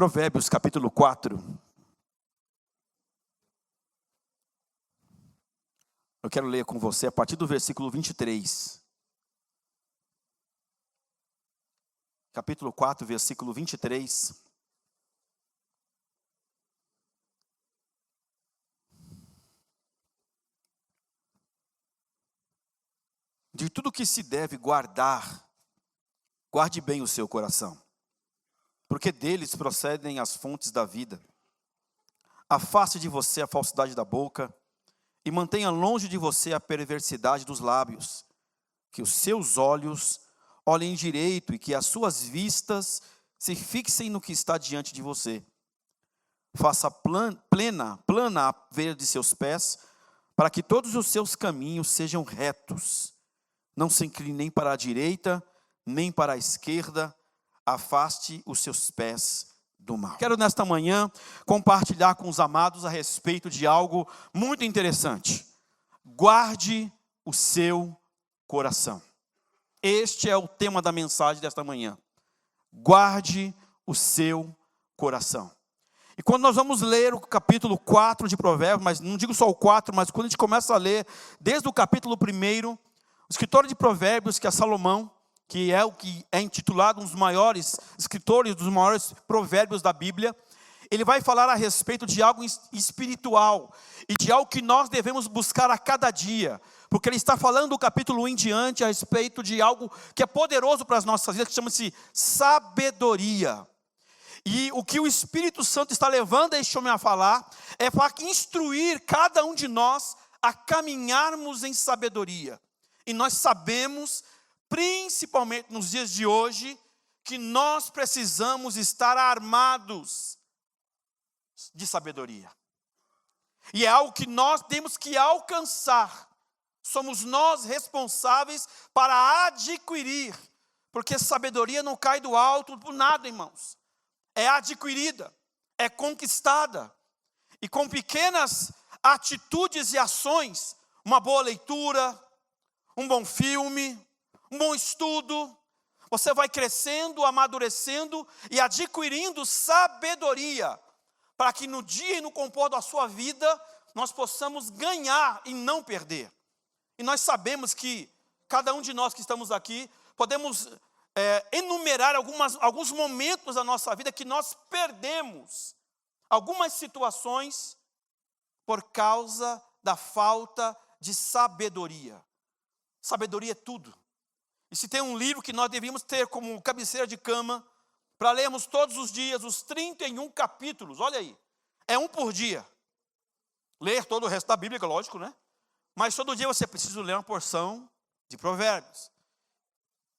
Provérbios capítulo 4. Eu quero ler com você a partir do versículo 23. Capítulo 4, versículo 23. De tudo que se deve guardar, guarde bem o seu coração, porque deles procedem as fontes da vida. Afaste de você a falsidade da boca e mantenha longe de você a perversidade dos lábios. Que os seus olhos olhem direito e que as suas vistas se fixem no que está diante de você. Faça plana a veia de seus pés, para que todos os seus caminhos sejam retos. Não se incline nem para a direita, nem para a esquerda. Afaste os seus pés do mal. Quero nesta manhã compartilhar com os amados a respeito de algo muito interessante. Guarde o seu coração. Este é o tema da mensagem desta manhã. Guarde o seu coração. E quando nós vamos ler o capítulo 4 de Provérbios, mas não digo só o 4, mas quando a gente começa a ler desde o capítulo 1, o escritor de Provérbios, que é Salomão, que é intitulado um dos maiores escritores, dos maiores provérbios da Bíblia, ele vai falar a respeito de algo espiritual e de algo que nós devemos buscar a cada dia, porque ele está falando do capítulo 1 em diante a respeito de algo que é poderoso para as nossas vidas, que chama-se sabedoria. E o que o Espírito Santo está levando este homem a falar é para instruir cada um de nós a caminharmos em sabedoria. E nós sabemos, principalmente nos dias de hoje, que nós precisamos estar armados de sabedoria. E é algo que nós temos que alcançar. Somos nós responsáveis para adquirir. Porque sabedoria não cai do alto por nada, irmãos. É adquirida, é conquistada. E com pequenas atitudes e ações, uma boa leitura, um bom filme, um bom estudo, você vai crescendo, amadurecendo e adquirindo sabedoria, para que no dia e no compor da sua vida, nós possamos ganhar e não perder. E nós sabemos que cada um de nós que estamos aqui, podemos enumerar alguns momentos da nossa vida que nós perdemos algumas situações por causa da falta de sabedoria. Sabedoria é tudo. E se tem um livro que nós devíamos ter como cabeceira de cama, para lermos todos os dias, os 31 capítulos, olha aí, é um por dia. Ler todo o resto da Bíblia, lógico, né? Mas todo dia você precisa ler uma porção de Provérbios.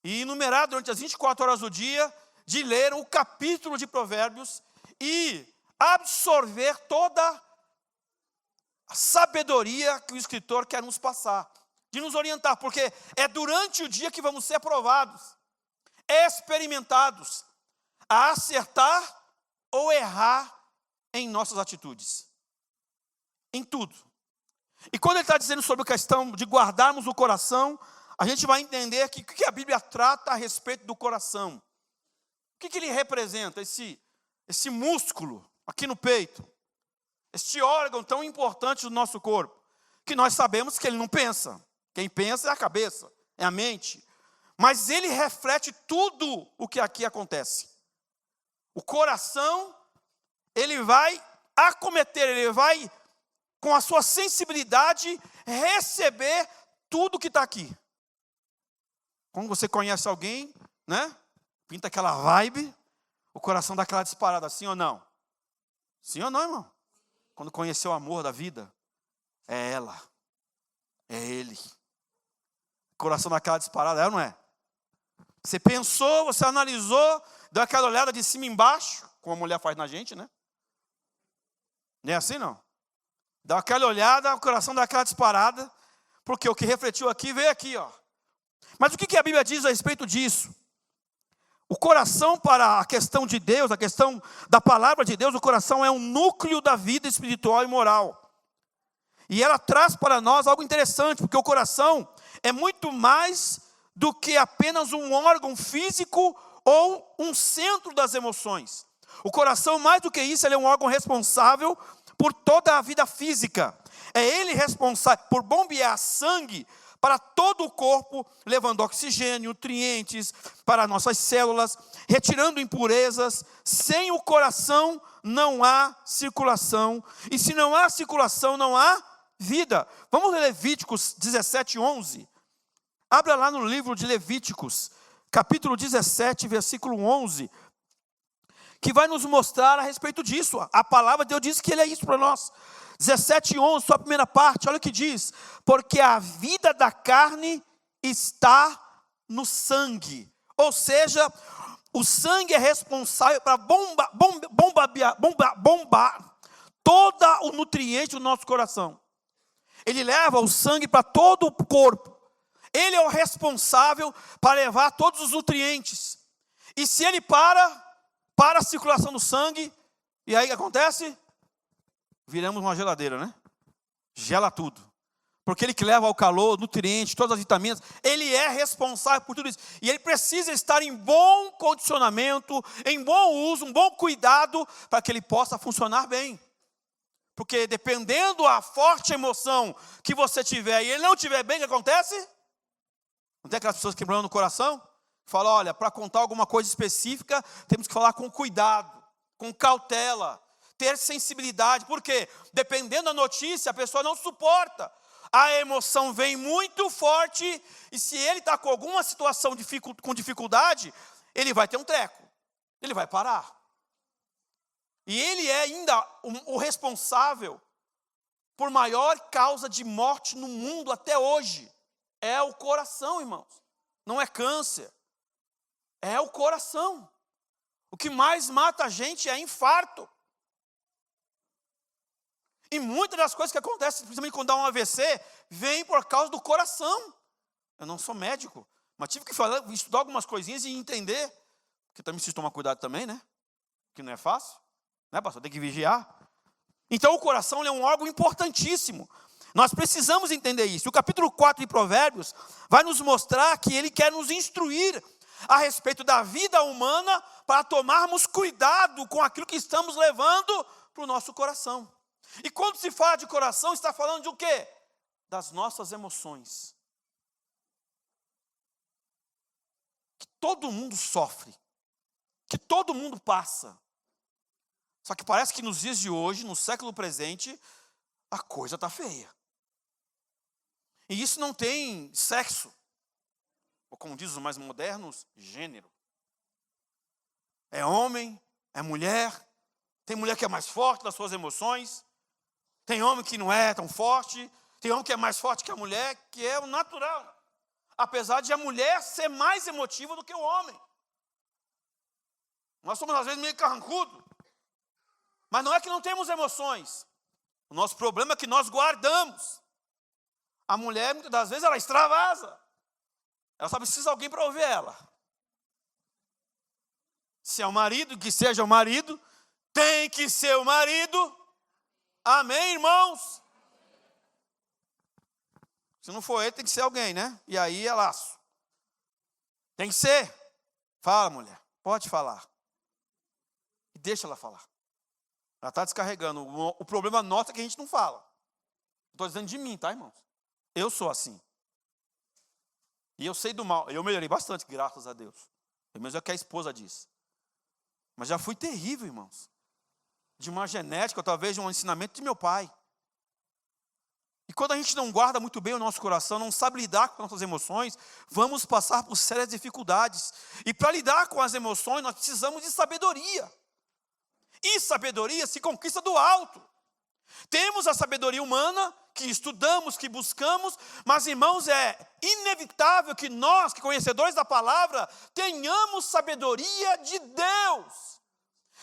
E enumerar durante as 24 horas do dia, de ler o capítulo de Provérbios e absorver toda a sabedoria que o escritor quer nos passar, de nos orientar, porque é durante o dia que vamos ser provados, experimentados, a acertar ou errar em nossas atitudes, em tudo. E quando ele está dizendo sobre a questão de guardarmos o coração, a gente vai entender que o que a Bíblia trata a respeito do coração. O que ele representa, esse músculo aqui no peito, este órgão tão importante do nosso corpo, que nós sabemos que ele não pensa. Quem pensa é a cabeça, é a mente. Mas ele reflete tudo o que aqui acontece. O coração, ele vai acometer, ele vai, com a sua sensibilidade, receber tudo que está aqui. Quando você conhece alguém, né? Pinta aquela vibe, o coração dá aquela disparada, sim ou não? Sim ou não, irmão? Quando conheceu o amor da vida, é ela, é ele. O coração dá aquela disparada, é ou não é? Você pensou, você analisou, deu aquela olhada de cima embaixo, como a mulher faz na gente, né? Não é assim, não? Dá aquela olhada, o coração dá aquela disparada, porque o que refletiu aqui veio aqui, ó. Mas o que a Bíblia diz a respeito disso? O coração, para a questão de Deus, a questão da palavra de Deus, o coração é um núcleo da vida espiritual e moral. E ela traz para nós algo interessante, porque o coração é muito mais do que apenas um órgão físico ou um centro das emoções. O coração, mais do que isso, ele é um órgão responsável por toda a vida física. É ele responsável por bombear sangue para todo o corpo, levando oxigênio, nutrientes para nossas células, retirando impurezas. Sem o coração não há circulação, e se não há circulação, não há vida. Vamos ler Levíticos 17:11. Abra lá no livro de Levíticos, capítulo 17, versículo 11, que vai nos mostrar a respeito disso. A palavra de Deus diz que ele é isso para nós. 17:11, sua primeira parte, olha o que diz: porque a vida da carne está no sangue. Ou seja, o sangue é responsável para bombar todo o nutriente do nosso coração. Ele leva o sangue para todo o corpo. Ele é o responsável para levar todos os nutrientes. E se ele para a circulação do sangue, e aí o que acontece? Viramos uma geladeira, né? Gela tudo. Porque ele que leva o calor, nutrientes, todas as vitaminas, ele é responsável por tudo isso. E ele precisa estar em bom condicionamento, em bom uso, um bom cuidado, para que ele possa funcionar bem. Porque dependendo da forte emoção que você tiver, e ele não estiver bem, o que acontece? Não tem aquelas pessoas quebrando no coração? Fala, olha, para contar alguma coisa específica, temos que falar com cuidado, com cautela, ter sensibilidade. Por quê? Dependendo da notícia, a pessoa não suporta. A emoção vem muito forte, e se ele está com alguma situação com dificuldade, ele vai ter um treco, ele vai parar. E ele é ainda o responsável por maior causa de morte no mundo até hoje. É o coração, irmãos. Não é câncer. É o coração. O que mais mata a gente é infarto. E muitas das coisas que acontecem, principalmente quando dá um AVC, vem por causa do coração. Eu não sou médico, mas tive que estudar algumas coisinhas e entender. Porque também preciso tomar cuidado também, né? Que não é fácil. Né, pastor? Tem que vigiar. Então o coração é um órgão importantíssimo. Nós precisamos entender isso. O capítulo 4 de Provérbios vai nos mostrar que ele quer nos instruir a respeito da vida humana para tomarmos cuidado com aquilo que estamos levando para o nosso coração. E quando se fala de coração, está falando de o quê? Das nossas emoções. Que todo mundo sofre, que todo mundo passa. Só que parece que nos dias de hoje, no século presente, a coisa está feia. E isso não tem sexo, ou como dizem os mais modernos, gênero. É homem, é mulher, tem mulher que é mais forte das suas emoções, tem homem que não é tão forte, tem homem que é mais forte que a mulher, que é o natural. Apesar de a mulher ser mais emotiva do que o homem. Nós somos às vezes meio carrancudo. Mas não é que não temos emoções. O nosso problema é que nós guardamos. A mulher, muitas das vezes, ela extravasa. Ela só precisa de alguém para ouvir ela. Se é o marido, que seja o marido, tem que ser o marido. Amém, irmãos? Se não for ele, tem que ser alguém, né? E aí é laço. Tem que ser. Fala, mulher. Pode falar. E deixa ela falar. Ela está descarregando. O problema nosso é que a gente não fala. Estou dizendo de mim, tá, irmãos? Eu sou assim. E eu sei do mal. Eu melhorei bastante, graças a Deus. Pelo menos é o que a esposa diz. Mas já fui terrível, irmãos. De uma genética, talvez de um ensinamento de meu pai. E quando a gente não guarda muito bem o nosso coração, não sabe lidar com as nossas emoções, vamos passar por sérias dificuldades. E para lidar com as emoções, nós precisamos de sabedoria. E sabedoria se conquista do alto. Temos a sabedoria humana, que estudamos, que buscamos, mas, irmãos, é inevitável que nós, que conhecedores da palavra, tenhamos sabedoria de Deus.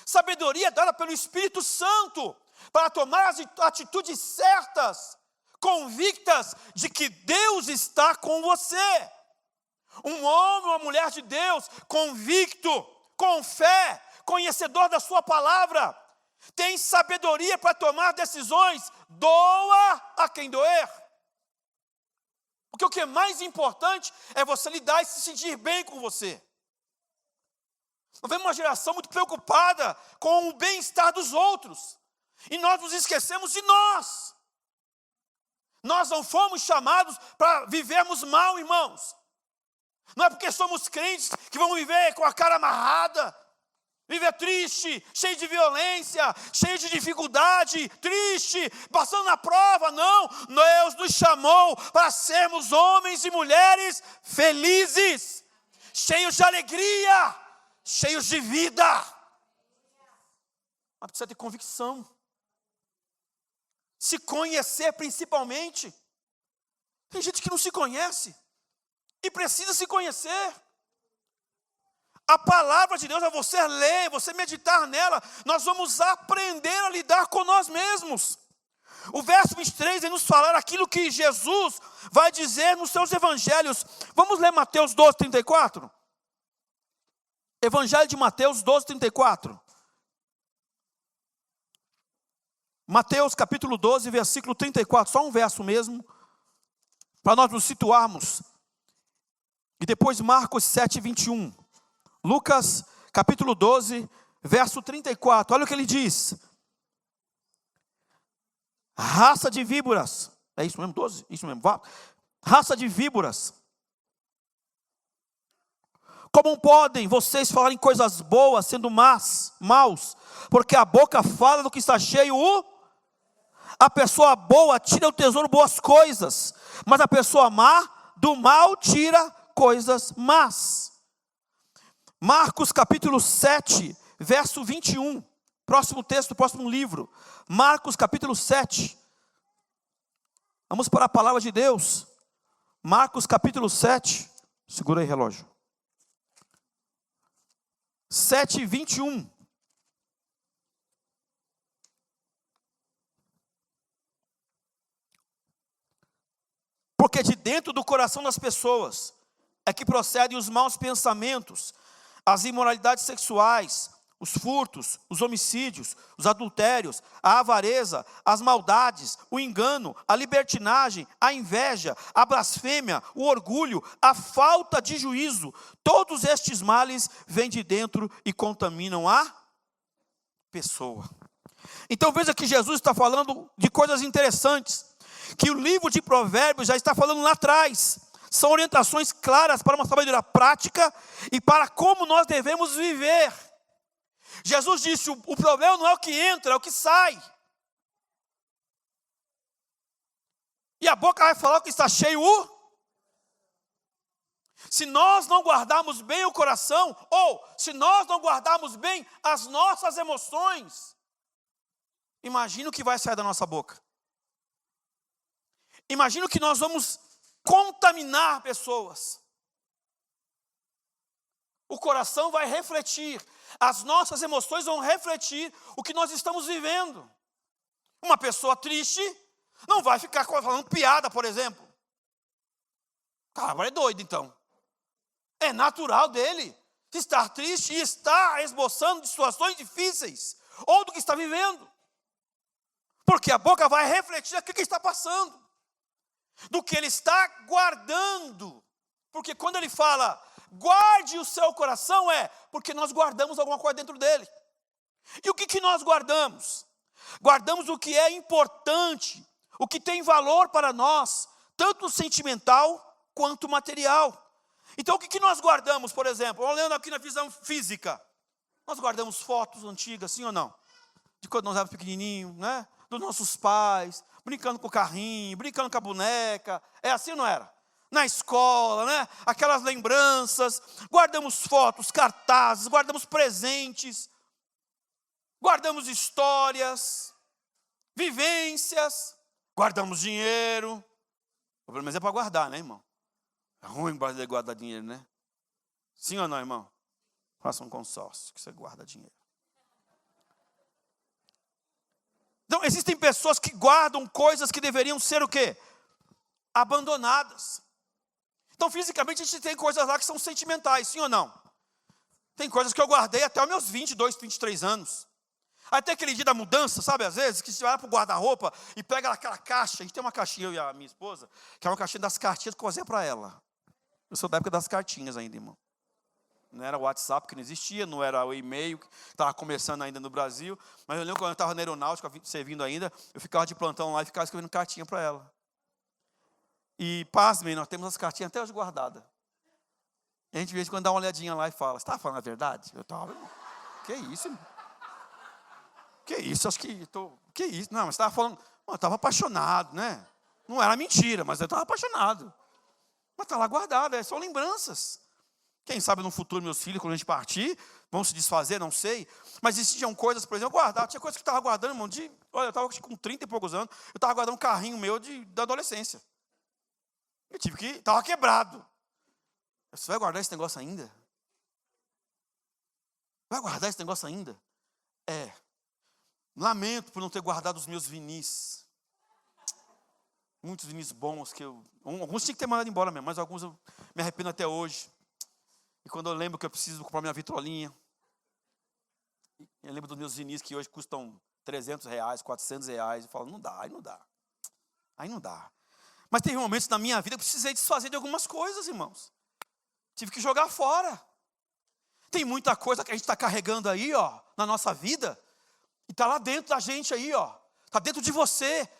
Sabedoria dada pelo Espírito Santo, para tomar as atitudes certas, convictas de que Deus está com você. Um homem ou uma mulher de Deus, convicto, com fé, conhecedor da sua palavra, tem sabedoria para tomar decisões, doa a quem doer. Porque o que é mais importante é você lidar e se sentir bem com você. Nós vemos uma geração muito preocupada com o bem-estar dos outros. E nós nos esquecemos de nós. Nós não fomos chamados para vivermos mal, irmãos. Não é porque somos crentes que vamos viver com a cara amarrada, viver triste, cheio de violência, cheio de dificuldade, triste, passando na prova. Não, Deus nos chamou para sermos homens e mulheres felizes, cheios de alegria, cheios de vida. Mas precisa ter convicção. Se conhecer principalmente. Tem gente que não se conhece e precisa se conhecer. A palavra de Deus, a você ler, você meditar nela, nós vamos aprender a lidar com nós mesmos. O verso 23 vai nos falar aquilo que Jesus vai dizer nos seus evangelhos. Vamos ler Mateus 12, 34? Evangelho de Mateus 12, 34. Mateus capítulo 12, versículo 34, só um verso mesmo, para nós nos situarmos. E depois Marcos 7, 21. Lucas capítulo 12, verso 34, olha o que ele diz. Raça de víboras, é isso mesmo, 12? Isso mesmo, raça de víboras. Como podem vocês falarem coisas boas, sendo maus? Porque a boca fala do que está cheio A pessoa boa tira do tesouro boas coisas, mas a pessoa má, do mal tira coisas más. Marcos capítulo 7, verso 21. Próximo texto, próximo livro. Marcos capítulo 7. Vamos para a palavra de Deus. Marcos capítulo 7. Segura aí, relógio. 7, 21. Porque de dentro do coração das pessoas é que procedem os maus pensamentos, as imoralidades sexuais, os furtos, os homicídios, os adultérios, a avareza, as maldades, o engano, a libertinagem, a inveja, a blasfêmia, o orgulho, a falta de juízo. Todos estes males vêm de dentro e contaminam a pessoa. Então veja que Jesus está falando de coisas interessantes, que o livro de Provérbios já está falando lá atrás. São orientações claras para uma sabedoria prática e para como nós devemos viver. Jesus disse, o problema não é o que entra, é o que sai. E a boca vai falar o que está cheio. Se nós não guardarmos bem o coração, ou se nós não guardarmos bem as nossas emoções, imagina o que vai sair da nossa boca. Imagina que nós vamos contaminar pessoas. O coração vai refletir, as nossas emoções vão refletir o que nós estamos vivendo. Uma pessoa triste não vai ficar falando piada, por exemplo. Cara, é doido então. É natural dele estar triste e estar esboçando de situações difíceis, ou do que está vivendo. Porque a boca vai refletir aquilo que está passando, do que ele está guardando. Porque quando ele fala, guarde o seu coração, é porque nós guardamos alguma coisa dentro dele. E o que nós guardamos? Guardamos o que é importante, o que tem valor para nós, tanto sentimental quanto material. Então o que nós guardamos, por exemplo, olhando aqui na visão física, nós guardamos fotos antigas, sim ou não? De quando nós éramos pequenininhos, né? Dos nossos pais, brincando com o carrinho, brincando com a boneca. É assim ou não era? Na escola, né? Aquelas lembranças. Guardamos fotos, cartazes, guardamos presentes, guardamos histórias, vivências, guardamos dinheiro. Pelo menos é para guardar, né, irmão? É ruim guardar dinheiro, né? Sim ou não, irmão? Faça um consórcio que você guarda dinheiro. Então, existem pessoas que guardam coisas que deveriam ser o quê? Abandonadas. Então, fisicamente, a gente tem coisas lá que são sentimentais, sim ou não? Tem coisas que eu guardei até os meus 22, 23 anos. Até aquele dia da mudança, sabe, às vezes, que você vai lá para o guarda-roupa e pega aquela caixa. A gente tem uma caixinha, eu e a minha esposa, que é uma caixinha das cartinhas que eu fazia para ela. Eu sou da época das cartinhas ainda, irmão. Não era o WhatsApp, que não existia, não era o e-mail, que estava começando ainda no Brasil. Mas eu lembro quando eu estava na aeronáutica, servindo ainda, eu ficava de plantão lá e ficava escrevendo cartinha para ela. E, pasmem, nós temos as cartinhas até hoje guardadas. E a gente, de vez em quando, dá uma olhadinha lá e fala, você estava falando a verdade? Eu estava, que isso, irmão? Que isso, acho que que isso? Não, mas você estava falando, eu estava apaixonado, né? Não era mentira, mas eu estava apaixonado. Mas está lá guardado, são lembranças. Quem sabe no futuro, meus filhos, quando a gente partir, vão se desfazer, não sei. Mas existiam coisas, por exemplo, guardadas. Tinha coisas que eu estava guardando, irmão, olha, eu estava com 30 e poucos anos, eu estava guardando um carrinho meu da adolescência. Eu tive que, estava quebrado. Você vai guardar esse negócio ainda? Vai guardar esse negócio ainda? Lamento por não ter guardado os meus vinis. Muitos vinis bons que alguns tinha que ter mandado embora mesmo, mas alguns eu me arrependo até hoje. E quando eu lembro que eu preciso comprar minha vitrolinha, eu lembro dos meus vinis que hoje custam R$300, R$400, eu falo, não dá, aí não dá. Mas teve momentos na minha vida que eu precisei desfazer de algumas coisas, irmãos. Tive que jogar fora. Tem muita coisa que a gente está carregando aí, na nossa vida, e está lá dentro da gente aí, está dentro de você.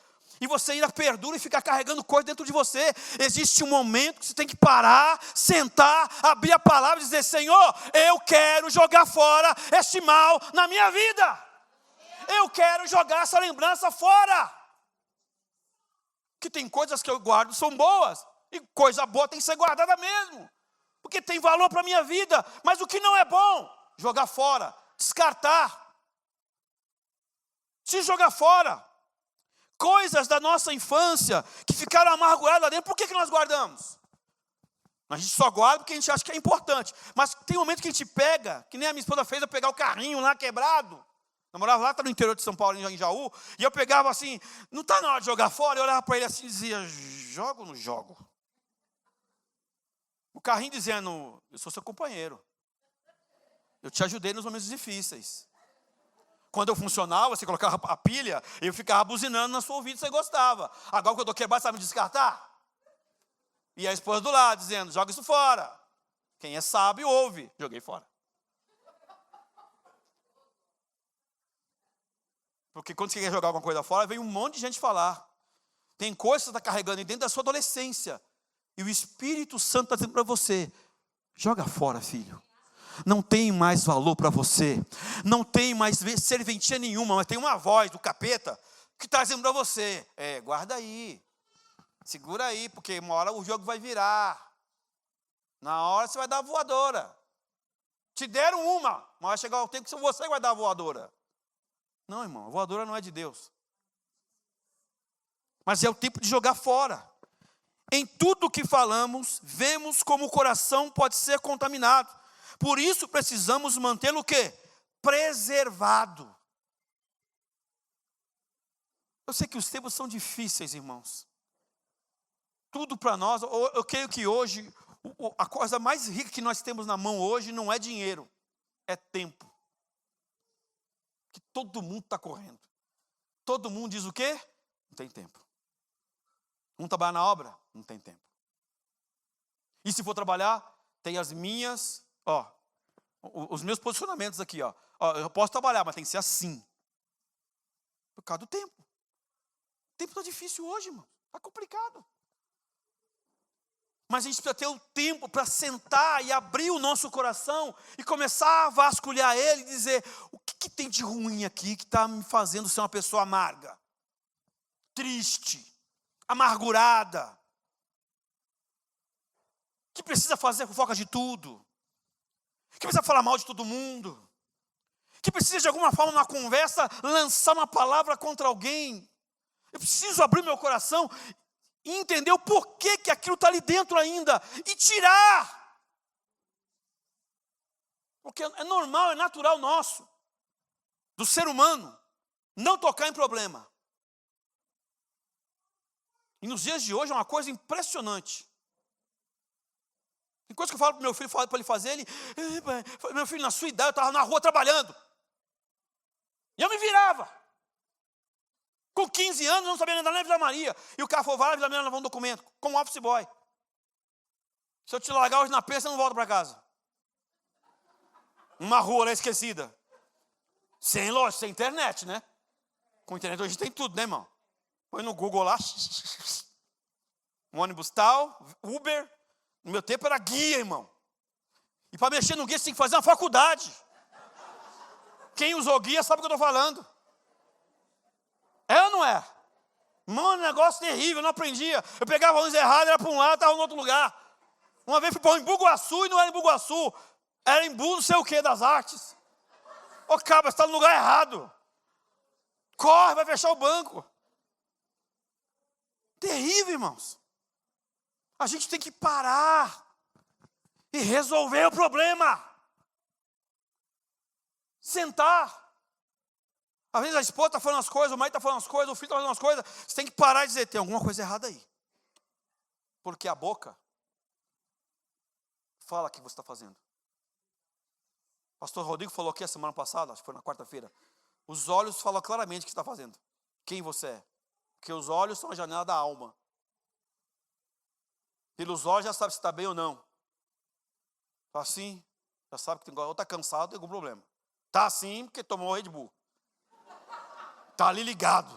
E você ainda perdura e fica carregando coisa dentro de você. Existe um momento que você tem que parar, sentar, abrir a palavra e dizer, Senhor, eu quero jogar fora esse mal na minha vida. Eu quero jogar essa lembrança fora. Que tem coisas que eu guardo são boas. E coisa boa tem que ser guardada mesmo. Porque tem valor para a minha vida. Mas o que não é bom, jogar fora, descartar. Se jogar fora. Coisas da nossa infância que ficaram amarguradas lá dentro, por que nós guardamos? A gente só guarda porque a gente acha que é importante. Mas tem um momento que a gente pega, que nem a minha esposa fez, eu pegar o carrinho lá quebrado. Eu morava lá, no interior de São Paulo, em Jaú, e eu pegava assim, não está na hora de jogar fora? Eu olhava para ele assim e dizia, jogo ou não jogo? O carrinho dizendo, eu sou seu companheiro. Eu te ajudei nos momentos difíceis. Quando eu funcionava, você colocava a pilha, eu ficava buzinando na sua ouvido, você gostava. Agora que eu estou quebrado, sabe me descartar? E a esposa do lado, dizendo, joga isso fora. Quem é sábio, ouve. Joguei fora. Porque quando você quer jogar alguma coisa fora, vem um monte de gente falar. Tem coisas que você está carregando dentro da sua adolescência. E o Espírito Santo está dizendo para você, joga fora, filho. Não tem mais valor para você, não tem mais serventia nenhuma, mas tem uma voz do capeta que está dizendo para você, guarda aí, segura aí, porque uma hora o jogo vai virar, na hora você vai dar a voadora, te deram uma, mas vai chegar o tempo que você vai dar a voadora. Não, irmão, a voadora não é de Deus, mas é o tempo de jogar fora. Em tudo que falamos, vemos como o coração pode ser contaminado. Por isso precisamos mantê-lo o quê? Preservado. Eu sei que os tempos são difíceis, irmãos. Tudo para nós, eu creio que hoje, a coisa mais rica que nós temos na mão hoje não é dinheiro, é tempo. Que todo mundo está correndo. Todo mundo diz o quê? Não tem tempo. Vamos trabalhar na obra? Não tem tempo. E se for trabalhar, tem as minhas... os meus posicionamentos aqui, eu posso trabalhar, mas tem que ser assim. Por causa do tempo. O tempo está difícil hoje, irmão. Está complicado. Mas a gente precisa ter o tempo para sentar e abrir o nosso coração e começar a vasculhar ele e dizer, o que tem de ruim aqui que está me fazendo ser uma pessoa amarga? Triste, amargurada, que precisa fazer fofoca de tudo. Que precisa falar mal de todo mundo, que precisa de alguma forma numa conversa lançar uma palavra contra alguém. Eu preciso abrir meu coração e entender o porquê que aquilo está ali dentro ainda e tirar. Porque é normal, é natural nosso, do ser humano, não tocar em problema. E nos dias de hoje é uma coisa impressionante. Tem coisa que eu falo para meu filho, para ele fazer, meu filho, na sua idade, eu estava na rua trabalhando. E eu me virava. Com 15 anos, não sabia andar na Vila Maria. E o cara falou, vai lá, Vila Maria, levar um documento, como office boy. Se eu te largar hoje na pista, você não volta para casa. Uma rua lá esquecida. Sem loja, sem internet, né? Com internet hoje tem tudo, né, irmão? Põe no Google lá. Um ônibus tal, Uber. No meu tempo era guia, irmão. E para mexer no guia você tem que fazer uma faculdade. Quem usou guia sabe o que eu estou falando. É ou não é? Mano, negócio terrível, eu não aprendia. Eu pegava ônibus errado, era para um lado, estava no outro lugar. Uma vez fui para Embu-Guaçu e não era Embu-Guaçu. Era Embu não sei o que das artes. Ô cabra, você está no lugar errado. Corre, vai fechar o banco. Terrível, irmãos. A gente tem que parar e resolver o problema. Sentar. Às vezes a esposa está falando as coisas, o marido está falando as coisas, o filho está falando as coisas. Você tem que parar e dizer, tem alguma coisa errada aí. Porque a boca fala o que você está fazendo. O pastor Rodrigo falou aqui a semana passada, acho que foi na quarta-feira. Os olhos falam claramente o que você está fazendo. Quem você é. Porque os olhos são a janela da alma. Pelos olhos já sabe se está bem ou não. Está assim, já sabe que tem, ou está cansado, tem algum problema. Está assim porque tomou o Red Bull. Está ali ligado.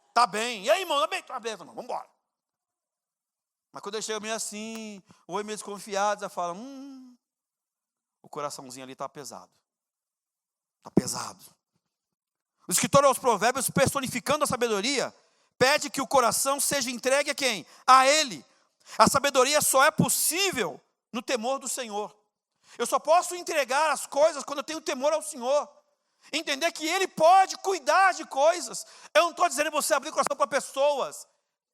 Está bem. E aí, irmão? Está bem? Está bem, irmão. Vamos embora. Mas quando eu chego meio assim, ou meio desconfiado, já fala, o coraçãozinho ali está pesado. Está pesado. O escritor aos Provérbios, personificando a sabedoria, pede que o coração seja entregue a quem? A Ele. A sabedoria só é possível no temor do Senhor. Eu só posso entregar as coisas quando eu tenho temor ao Senhor. Entender que Ele pode cuidar de coisas. Eu não estou dizendo você abrir o coração para pessoas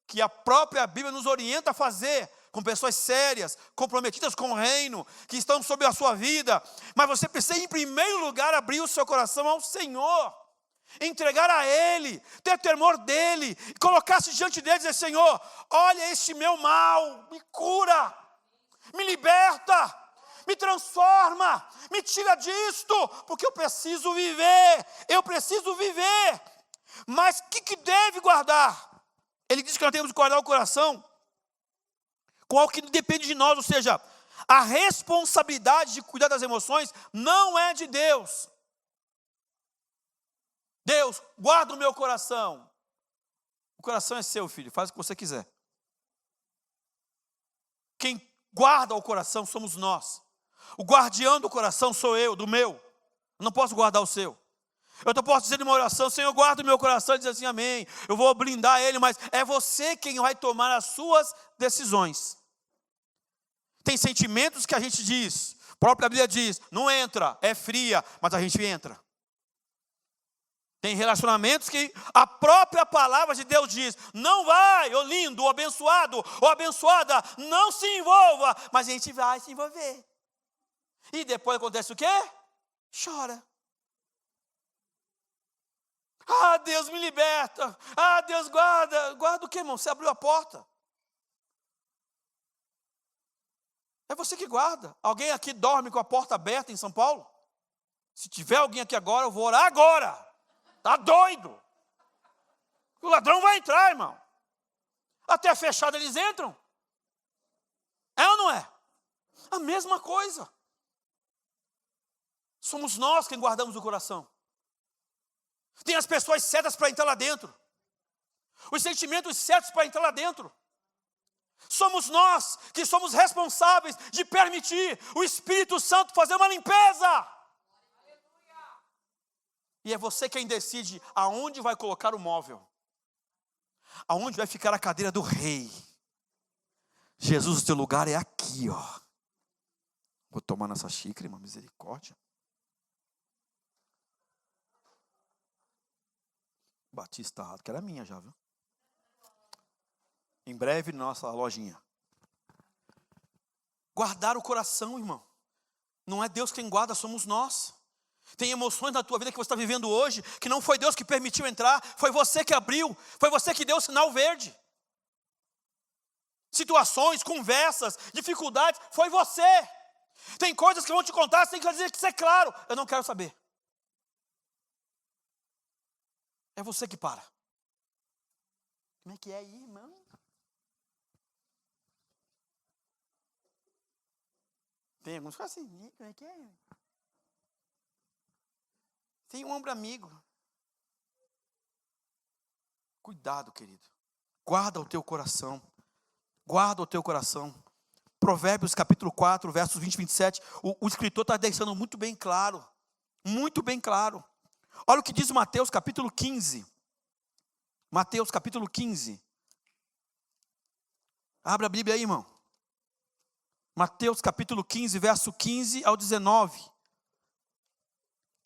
que a própria Bíblia nos orienta a fazer, com pessoas sérias, comprometidas com o reino, que estão sobre a sua vida. Mas você precisa, em primeiro lugar, abrir o seu coração ao Senhor. Entregar a Ele, ter temor dEle, colocar-se diante dEle e dizer, Senhor, olha este meu mal, me cura, me liberta, me transforma, me tira disto, porque eu preciso viver. Mas o que deve guardar? Ele diz que nós temos que guardar o coração com algo que depende de nós, ou seja, a responsabilidade de cuidar das emoções não é de Deus. Deus, guarda o meu coração. O coração é seu, filho, faz o que você quiser. Quem guarda o coração somos nós. O guardião do coração sou eu, do meu. Eu não posso guardar o seu. Eu não posso dizer numa oração, Senhor, guarda o meu coração e dizer assim, amém. Eu vou blindar ele, mas é você quem vai tomar as suas decisões. Tem sentimentos que a gente diz, a própria Bíblia diz, não entra, é fria, mas a gente entra. Tem relacionamentos que a própria palavra de Deus diz, não vai, ô lindo, ô abençoado, ô abençoada, não se envolva, mas a gente vai se envolver. E depois acontece o quê? Chora. Ah, Deus me liberta. Ah, Deus guarda. Guarda o quê, irmão? Você abriu a porta. É você que guarda. Alguém aqui dorme com a porta aberta em São Paulo? Se tiver alguém aqui agora, eu vou orar agora. Tá doido? O ladrão vai entrar, irmão. Até fechado eles entram. É ou não é? A mesma coisa. Somos nós quem guardamos o coração. Tem as pessoas certas para entrar lá dentro. Os sentimentos certos para entrar lá dentro. Somos nós que somos responsáveis de permitir o Espírito Santo fazer uma limpeza. E é você quem decide aonde vai colocar o móvel. Aonde vai ficar a cadeira do rei. Jesus, o teu lugar é aqui, ó. Vou tomar nessa xícara, irmã, misericórdia. Batista errado, que era minha já, viu? Em breve, nossa lojinha. Guardar o coração, irmão. Não é Deus quem guarda, somos nós. Tem emoções na tua vida que você está vivendo hoje, que não foi Deus que permitiu entrar, foi você que abriu, foi você que deu o sinal verde. Situações, conversas, dificuldades, foi você. Tem coisas que vão te contar, você tem que dizer que isso é claro. Eu não quero saber. É você que para. Como é que é aí, irmão? Tem alguns que assim, como é que é? Tem um ombro amigo. Cuidado, querido. Guarda o teu coração. Guarda o teu coração. Provérbios capítulo 4, versos 20 e 27. O escritor está deixando muito bem claro. Muito bem claro. Olha o que diz Mateus capítulo 15. Mateus capítulo 15. Abra a Bíblia aí, irmão. Mateus capítulo 15, verso 15 ao 19.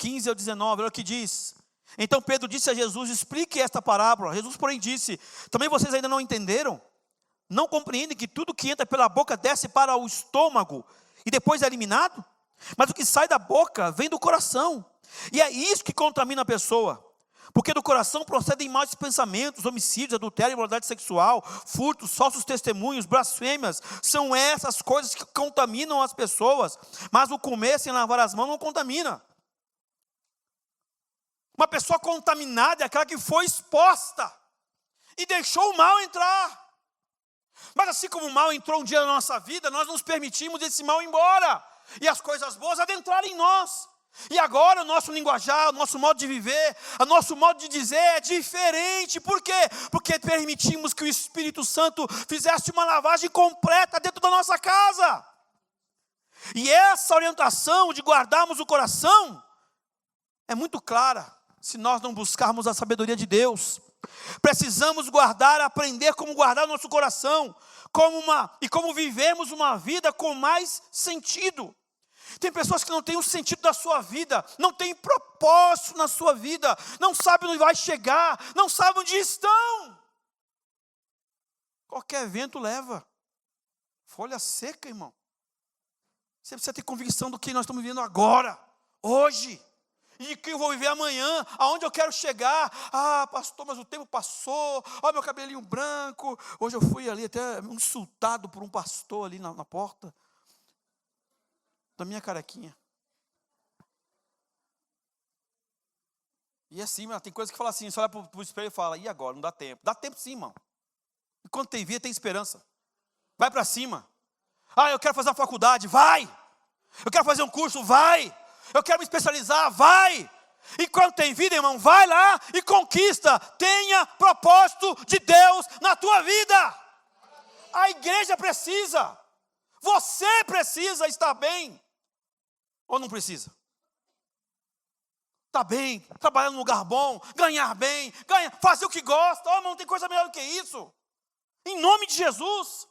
15 ao 19, olha o que diz. Então Pedro disse a Jesus: explique esta parábola. Jesus, porém, disse: também vocês ainda não entenderam? Não compreendem que tudo que entra pela boca desce para o estômago e depois é eliminado? Mas o que sai da boca vem do coração, e é isso que contamina a pessoa. Porque do coração procedem maus pensamentos, homicídios, adultério, imoralidade sexual, furtos, falsos testemunhos, blasfêmias. São essas coisas que contaminam as pessoas. Mas o comer sem lavar as mãos não contamina. Uma pessoa contaminada é aquela que foi exposta e deixou o mal entrar. Mas assim como o mal entrou um dia na nossa vida, nós nos permitimos esse mal ir embora e as coisas boas adentrarem em nós. E agora o nosso linguajar, o nosso modo de viver, o nosso modo de dizer é diferente. Por quê? Porque permitimos que o Espírito Santo fizesse uma lavagem completa dentro da nossa casa. E essa orientação de guardarmos o coração é muito clara se nós não buscarmos a sabedoria de Deus. Precisamos guardar, aprender como guardar o nosso coração, como vivemos uma vida com mais sentido. Tem pessoas que não têm o sentido da sua vida, não têm propósito na sua vida, não sabem onde vai chegar, não sabem onde estão. Qualquer vento leva. Folha seca, irmão. Você precisa ter convicção do que nós estamos vivendo agora, hoje. E que eu vou viver amanhã, aonde eu quero chegar. Ah, pastor, mas o tempo passou. Olha meu cabelinho branco. Hoje eu fui ali até insultado por um pastor ali na porta da minha carequinha. E assim, tem coisa que fala assim, você olha para o espelho e fala: e agora? Não dá tempo. Dá tempo sim, irmão. Enquanto tem vida, tem esperança. Vai para cima. Ah, eu quero fazer uma faculdade. Vai. Eu quero fazer um curso. Vai. Eu quero me especializar, vai. Enquanto tem vida, irmão, vai lá e conquista. Tenha propósito de Deus na tua vida. A igreja precisa. Você precisa estar bem. Ou não precisa? Está bem, trabalhar num lugar bom, ganhar bem, fazer o que gosta. Oh, irmão, não tem coisa melhor do que isso. Em nome de Jesus.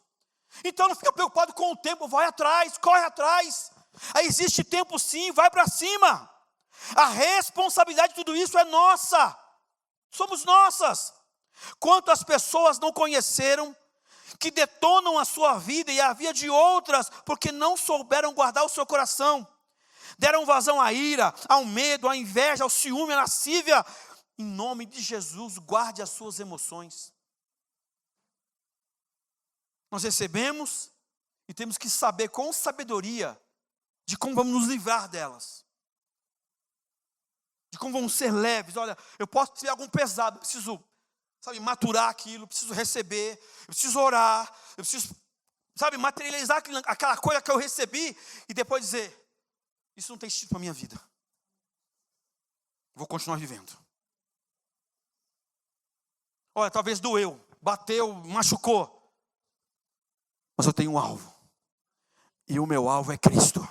Então não fica preocupado com o tempo, vai atrás, corre atrás. Aí existe tempo sim, vai para cima. A responsabilidade de tudo isso é nossa. Somos nossas. Quantas pessoas não conheceram que detonam a sua vida e a vida de outras porque não souberam guardar o seu coração. Deram vazão à ira, ao medo, à inveja, ao ciúme, à lascívia. Em nome de Jesus, guarde as suas emoções. Nós recebemos e temos que saber com sabedoria de como vamos nos livrar delas. De como vamos ser leves. Olha, eu posso ter algo pesado, eu preciso, maturar aquilo, eu preciso receber, eu preciso orar, eu preciso, materializar aquela coisa que eu recebi e depois dizer: isso não tem sentido para a minha vida. Vou continuar vivendo. Olha, talvez doeu, bateu, machucou. Mas eu tenho um alvo. E o meu alvo é Cristo.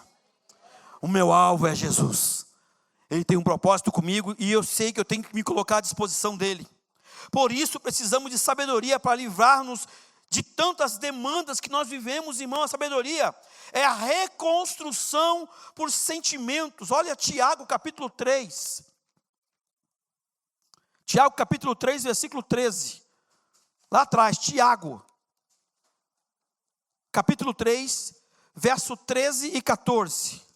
O meu alvo é Jesus. Ele tem um propósito comigo e eu sei que eu tenho que me colocar à disposição dele. Por isso precisamos de sabedoria para livrar-nos de tantas demandas que nós vivemos, irmão. A sabedoria é a reconstrução por sentimentos. Olha Tiago capítulo 3. Tiago capítulo 3, versículo 13. Lá atrás, Tiago. Capítulo 3, verso 13 e 14.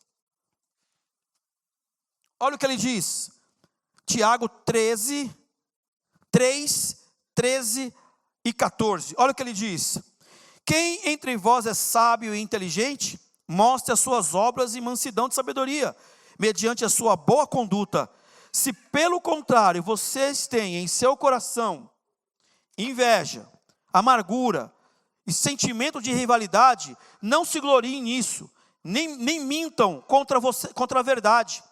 Olha o que ele diz. Tiago 3, 13 e 14. Olha o que ele diz. Quem entre vós é sábio e inteligente, mostre as suas obras em mansidão de sabedoria, mediante a sua boa conduta. Se pelo contrário vocês têm em seu coração inveja, amargura e sentimento de rivalidade, não se gloriem nisso, nem mintam contra a verdade.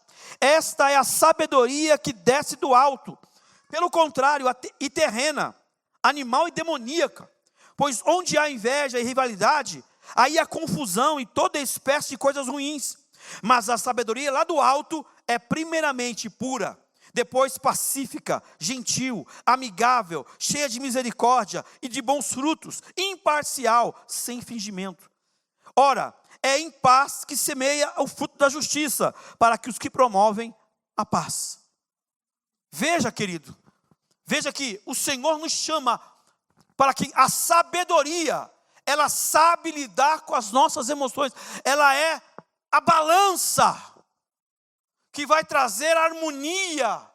Esta é a sabedoria que desce do alto. Pelo contrário, e terrena, animal e demoníaca. Pois onde há inveja e rivalidade, aí há confusão e toda espécie de coisas ruins. Mas a sabedoria lá do alto é primeiramente pura, depois pacífica, gentil, amigável, cheia de misericórdia e de bons frutos, imparcial, sem fingimento. Ora, é em paz que semeia o fruto da justiça, para que os que promovem a paz. Veja, querido, veja que o Senhor nos chama para que a sabedoria, ela sabe lidar com as nossas emoções, ela é a balança que vai trazer harmonia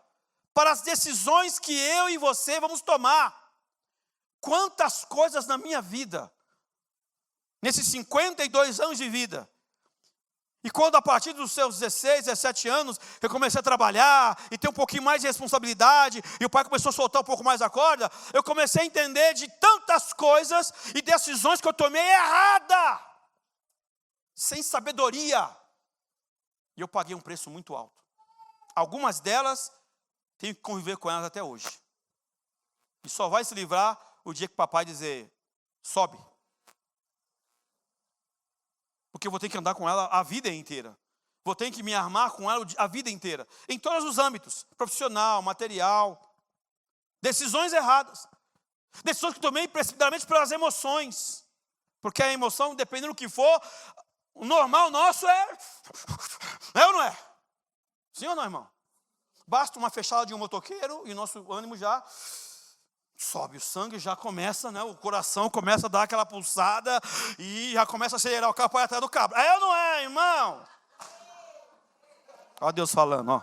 para as decisões que eu e você vamos tomar. Quantas coisas na minha vida, nesses 52 anos de vida, e quando a partir dos seus 16, 17 anos, eu comecei a trabalhar, e ter um pouquinho mais de responsabilidade, e o pai começou a soltar um pouco mais a corda, eu comecei a entender de tantas coisas, e decisões que eu tomei errada, sem sabedoria, e eu paguei um preço muito alto. Algumas delas, tenho que conviver com elas até hoje, e só vai se livrar o dia que o papai dizer, sobe, porque eu vou ter que andar com ela a vida inteira. Vou ter que me armar com ela a vida inteira. Em todos os âmbitos. Profissional, material. Decisões erradas. Decisões que tomei precipitadamente pelas emoções. Porque a emoção, dependendo do que for, o normal nosso é... É ou não é? Sim ou não, irmão? Basta uma fechada de um motoqueiro e o nosso ânimo já... sobe o sangue, já começa, né? O coração começa a dar aquela pulsada e já começa a acelerar o carro para ir atrás do cabo. É ou não é, irmão? Ó Deus falando, ó.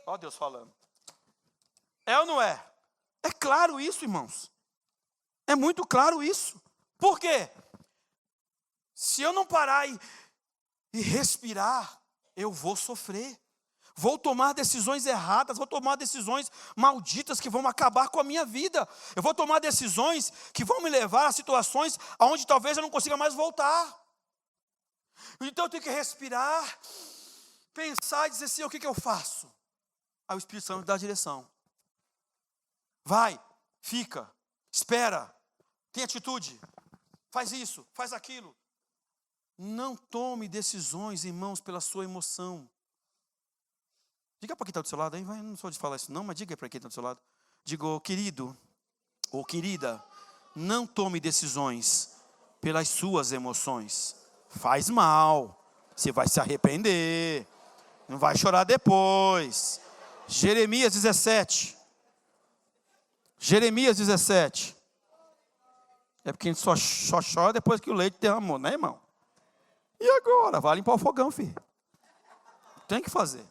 Ó Deus falando. É ou não é? É claro isso, irmãos. É muito claro isso. Por quê? Se eu não parar e respirar, eu vou sofrer. Vou tomar decisões erradas, vou tomar decisões malditas que vão acabar com a minha vida. Eu vou tomar decisões que vão me levar a situações onde talvez eu não consiga mais voltar. Então eu tenho que respirar, pensar e dizer assim, o que eu faço? Aí o Espírito Santo dá a direção. Vai, fica, espera, tem atitude, faz isso, faz aquilo. Não tome decisões, irmãos, pela sua emoção. Diga para quem está do seu lado, aí, não sou de falar isso não, mas diga para quem está do seu lado. Diga, querido, ou querida, não tome decisões pelas suas emoções. Faz mal, você vai se arrepender, não vai chorar depois. Jeremias 17. Jeremias 17. É porque a gente só chora depois que o leite derramou, né, irmão? E agora? Vai limpar o fogão, filho. Tem que fazer.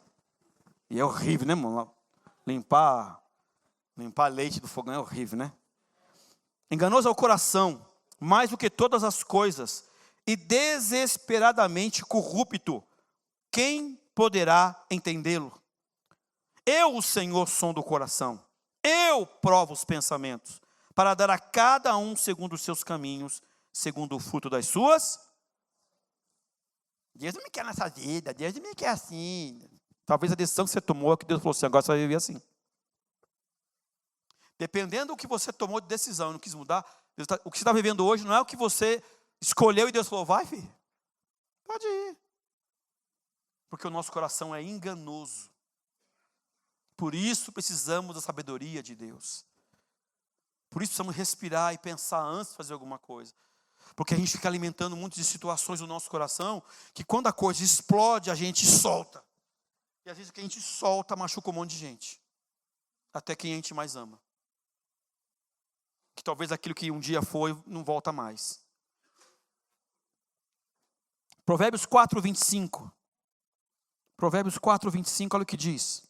E é horrível, né, irmão? Limpar leite do fogão é horrível, né? Enganoso é o coração, mais do que todas as coisas, e desesperadamente corrupto. Quem poderá entendê-lo? Eu, o Senhor, sondo o coração. Eu provo os pensamentos, para dar a cada um segundo os seus caminhos, segundo o fruto das suas. Deus não me quer nessa vida, Deus não me quer assim. Talvez a decisão que você tomou é que Deus falou assim, agora você vai viver assim. Dependendo do que você tomou de decisão e não quis mudar, o que você está vivendo hoje não é o que você escolheu e Deus falou, vai, filho, pode ir. Porque o nosso coração é enganoso. Por isso precisamos da sabedoria de Deus. Por isso precisamos respirar e pensar antes de fazer alguma coisa. Porque a gente fica alimentando muitas situações no nosso coração, que quando a coisa explode, a gente solta. E às vezes o que a gente solta machuca um monte de gente. Até quem a gente mais ama. Que talvez aquilo que um dia foi, não volta mais. Provérbios 4, 25. Provérbios 4, 25, olha o que diz.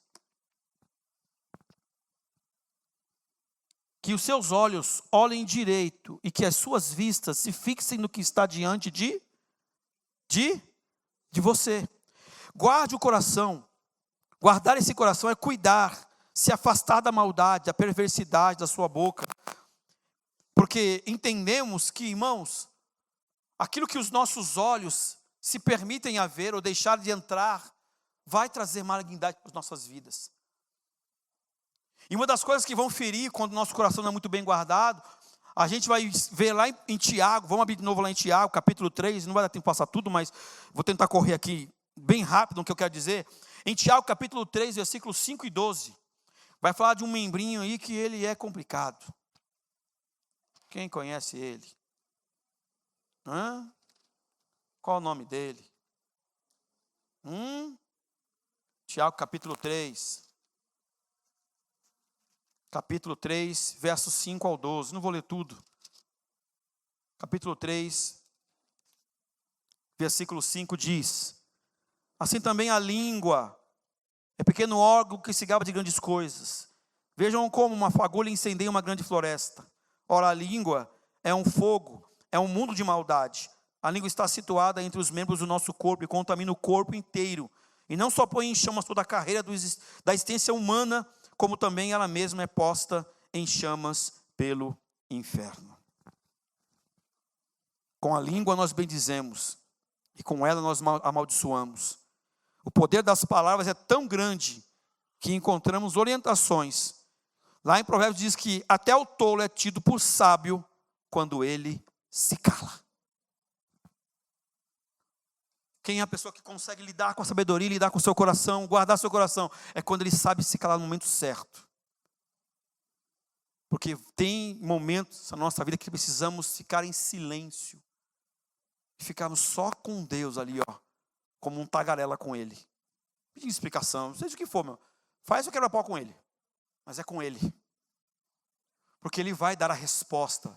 Que os seus olhos olhem direito e que as suas vistas se fixem no que está diante de você. Guarde o coração. Guardar esse coração é cuidar, se afastar da maldade, da perversidade da sua boca. Porque entendemos que, irmãos, aquilo que os nossos olhos se permitem a ver ou deixar de entrar, vai trazer malignidade para as nossas vidas. E uma das coisas que vão ferir quando o nosso coração não é muito bem guardado, a gente vai ver lá em Tiago, vamos abrir de novo lá em Tiago, capítulo 3, não vai dar tempo de passar tudo, mas vou tentar correr aqui bem rápido no que eu quero dizer. Em Tiago, capítulo 3, versículos 5 e 12, vai falar de um membrinho aí que ele é complicado. Quem conhece ele? Qual o nome dele? Tiago, capítulo 3. Capítulo 3, versos 5 ao 12. Não vou ler tudo. Capítulo 3, versículo 5 diz: assim também a língua é pequeno órgão que se gaba de grandes coisas. Vejam como uma fagulha incendeia uma grande floresta. Ora, a língua é um fogo, é um mundo de maldade. A língua está situada entre os membros do nosso corpo e contamina o corpo inteiro. E não só põe em chamas toda a carreira da existência humana, como também ela mesma é posta em chamas pelo inferno. Com a língua nós bendizemos, e com ela nós amaldiçoamos. O poder das palavras é tão grande, que encontramos orientações. Lá em Provérbios diz que até o tolo é tido por sábio, quando ele se cala. Quem é a pessoa que consegue lidar com a sabedoria, lidar com o seu coração, guardar seu coração? É quando ele sabe se calar no momento certo. Porque tem momentos na nossa vida que precisamos ficar em silêncio. E ficarmos só com Deus ali, como um tagarela com Ele. Pedindo explicação, seja o que for, faz o quebra-pau com Ele. Mas é com Ele. Porque Ele vai dar a resposta.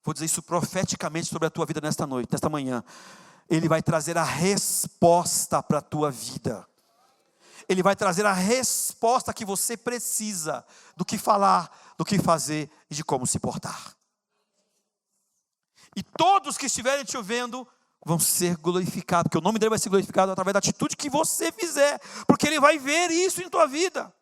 Vou dizer isso profeticamente sobre a tua vida nesta noite, nesta manhã. Ele vai trazer a resposta para a tua vida. Ele vai trazer a resposta que você precisa, do que falar, do que fazer e de como se portar. E todos que estiverem te ouvindo vão ser glorificados, porque o nome dele vai ser glorificado através da atitude que você fizer, porque ele vai ver isso em tua vida.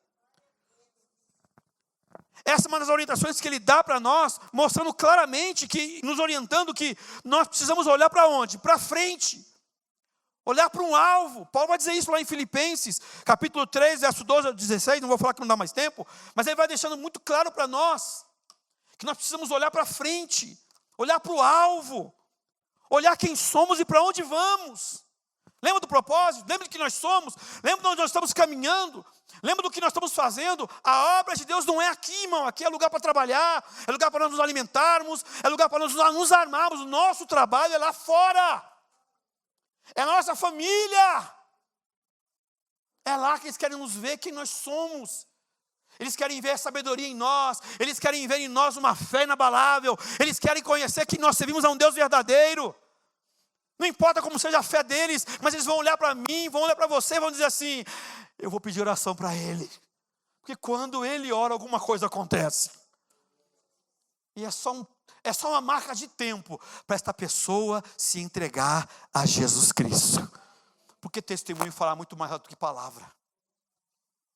Essa é uma das orientações que ele dá para nós, mostrando claramente, nos orientando que nós precisamos olhar para onde? Para frente. Olhar para um alvo. Paulo vai dizer isso lá em Filipenses, capítulo 3, verso 12 a 16, não vou falar que não dá mais tempo, mas ele vai deixando muito claro para nós, que nós precisamos olhar para frente, olhar para o alvo, olhar quem somos e para onde vamos. Lembra do propósito? Lembra de que nós somos? Lembra de onde nós estamos caminhando? Lembra do que nós estamos fazendo? A obra de Deus não é aqui, irmão. Aqui é lugar para trabalhar, é lugar para nós nos alimentarmos, é lugar para nós nos armarmos. O nosso trabalho é lá fora. É a nossa família. É lá que eles querem nos ver quem nós somos. Eles querem ver a sabedoria em nós. Eles querem ver em nós uma fé inabalável. Eles querem conhecer que nós servimos a um Deus verdadeiro. Não importa como seja a fé deles, mas eles vão olhar para mim, vão olhar para você e vão dizer assim: eu vou pedir oração para ele. Porque quando ele ora, alguma coisa acontece. E é só uma marca de tempo para esta pessoa se entregar a Jesus Cristo. Porque testemunho fala muito mais alto do que palavra.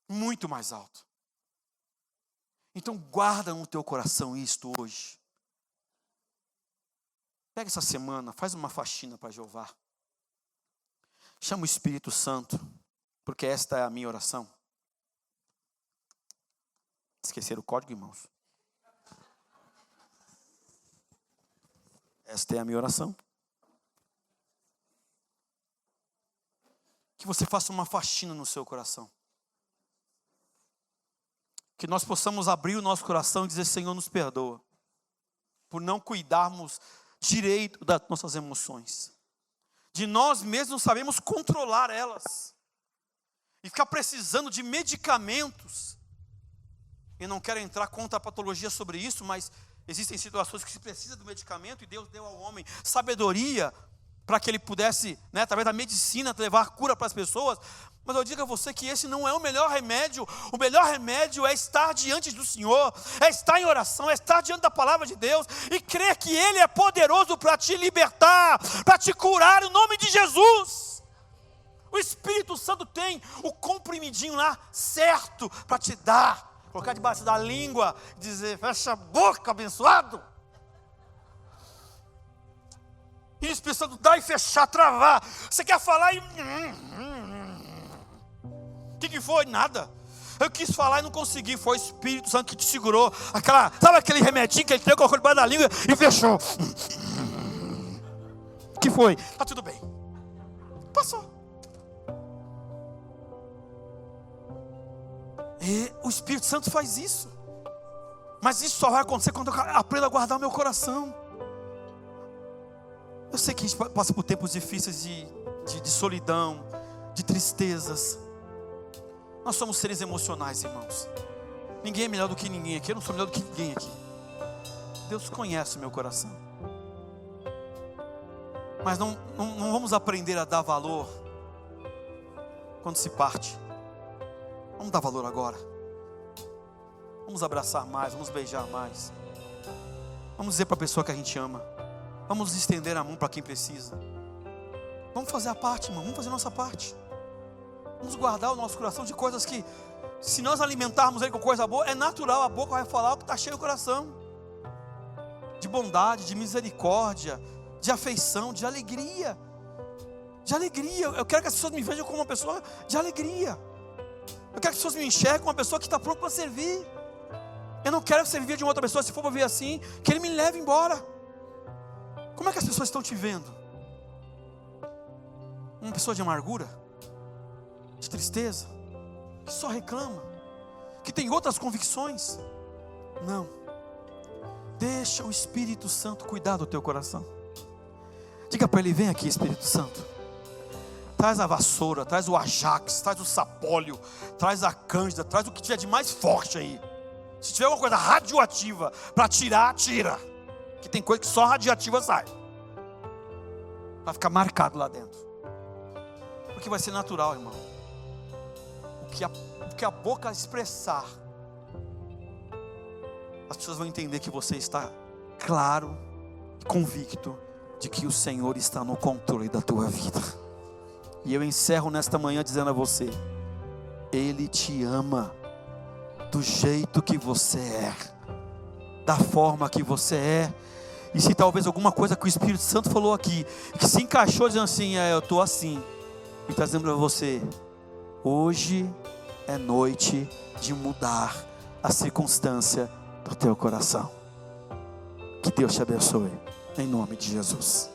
Muito mais alto. Então guarda no teu coração isto hoje. Pega essa semana, faz uma faxina para Jeová. Chama o Espírito Santo, porque esta é a minha oração. Esqueceram o código, irmãos? Esta é a minha oração. Que você faça uma faxina no seu coração. Que nós possamos abrir o nosso coração e dizer: Senhor, nos perdoa, por não cuidarmos direito das nossas emoções. De nós mesmos não sabemos controlar elas. E ficar precisando de medicamentos. Eu não quero entrar contra a patologia sobre isso, mas existem situações que se precisa do medicamento, e Deus deu ao homem sabedoria para que ele pudesse, através da medicina, levar cura para as pessoas. Mas eu digo a você que esse não é o melhor remédio. O melhor remédio é estar diante do Senhor, é estar em oração, é estar diante da palavra de Deus e crer que Ele é poderoso para te libertar, para te curar, em nome de Jesus. O Espírito Santo tem o comprimidinho lá certo para te dar, colocar debaixo da língua, dizer: fecha a boca, abençoado. E o Espírito Santo dá e fechar, travar. Você quer falar e... O que foi? Nada. Eu quis falar e não consegui. Foi o Espírito Santo que te segurou. Sabe aquele remedinho que ele tem, colocou debaixo da língua e fechou. O que foi? Tá tudo bem. Passou. E o Espírito Santo faz isso. Mas isso só vai acontecer quando eu aprendo a guardar o meu coração. Eu sei que a gente passa por tempos difíceis de solidão, de tristezas. Nós somos seres emocionais, irmãos. Ninguém é melhor do que ninguém aqui. Eu não sou melhor do que ninguém aqui. Deus conhece o meu coração. Mas não vamos aprender a dar valor quando se parte. Vamos dar valor agora. Vamos abraçar mais, vamos beijar mais. Vamos dizer para a pessoa que a gente ama. Vamos estender a mão para quem precisa. Vamos fazer a parte, irmão. Vamos fazer a nossa parte. Vamos guardar o nosso coração de coisas que, se nós alimentarmos ele com coisa boa, é natural, a boca vai falar o que está cheio do coração. De bondade, de misericórdia, de afeição, de alegria. De alegria. Eu quero que as pessoas me vejam como uma pessoa de alegria. Eu quero que as pessoas me enxerguem como uma pessoa que está pronta para servir. Eu não quero que você viva de uma outra pessoa, se for para viver assim, que ele me leve embora. Como é que as pessoas estão te vendo? Uma pessoa de amargura? De tristeza? Que só reclama? Que tem outras convicções? Não. Deixa o Espírito Santo cuidar do teu coração. Diga para ele: vem aqui, Espírito Santo. Traz a vassoura, traz o ajax, traz o sapólio, traz a cândida, traz o que tiver de mais forte aí. Se tiver alguma coisa radioativa para tirar, tira. Que tem coisa que só radioativa sai. Vai ficar marcado lá dentro. Porque vai ser natural, irmão. O que a boca expressar, as pessoas vão entender que você está claro, convicto de que o Senhor está no controle da tua vida. E eu encerro nesta manhã dizendo a você: Ele te ama do jeito que você é, da forma que você é. E se talvez alguma coisa que o Espírito Santo falou aqui, que se encaixou dizendo assim: eu estou assim, e está dizendo para você: hoje é noite de mudar a circunstância do teu coração. Que Deus te abençoe, em nome de Jesus.